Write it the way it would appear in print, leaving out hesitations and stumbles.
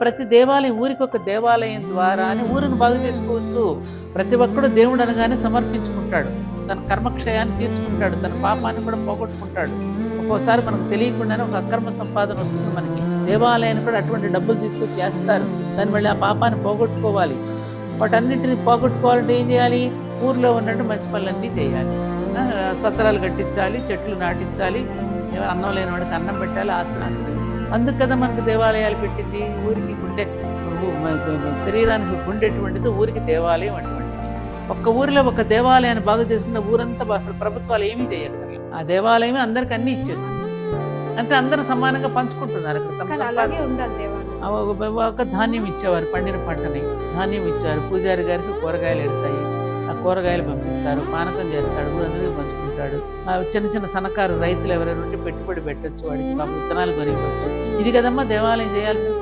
ప్రతి దేవాలయం ఊరికొక దేవాలయం ద్వారా అని ఊరిని బాగు చేసుకోవచ్చు. ప్రతి ఒక్కడు దేవుడు అనగానే సమర్పించుకుంటాడు, తన కర్మక్షయాన్ని తీర్చుకుంటాడు, తన పాపాన్ని కూడా పోగొట్టుకుంటాడు. ఒక్కోసారి మనకు తెలియకుండానే ఒక అక్రమ సంపాదన వస్తుంది మనకి. దేవాలయాన్ని కూడా అటువంటి డబ్బులు తీసుకొచ్చి చేస్తారు. దాన్ని మళ్ళీ ఆ పాపాన్ని పోగొట్టుకోవాలి. వాటన్నిటిని పోగొట్టుకోవాలంటే ఏం చేయాలి? ఊర్లో ఉన్నట్టు మంచి పనులన్నీ చేయాలి. సత్రాలు కట్టించాలి, చెట్లు నాటించాలి, అన్నం లేని వాడికి అన్నం పెట్టాలి, ఆసనాసనం. అందుకు కదా మనకు దేవాలయాలు పెట్టింది. ఊరికి గుండె, శరీరానికి గుండె ఎటువంటిది, ఊరికి దేవాలయం అటువంటిది. ఒక్క ఊరిలో ఒక దేవాలయాన్ని బాగు చేసుకుంటే ఊరంతా అసలు ప్రభుత్వాలు ఏమీ చేయక్కర్లేదు. ఆ దేవాలయమే అందరికి అన్ని ఇచ్చేస్తుంది. అంటే అందరూ సమానంగా పంచుకుంటున్నారు. ఒక ధాన్యం ఇచ్చేవారు, పండిన పంటని ధాన్యం ఇచ్చారు. పూజారి గారికి కూరగాయలు ఎడతాయి, ఆ కూరగాయలు పంపిస్తారు, పానకం చేస్తాడు, ఊరందరికీ పంచుకుంటాడు. ఆ చిన్న చిన్న సన్నకారు రైతులు ఎవరైనా ఉంటే పెట్టుబడి పెట్టచ్చు, వాడికి విత్తనాలు కొనివ్వచ్చు. ఇది కదమ్మా దేవాలయం చేయాల్సింది.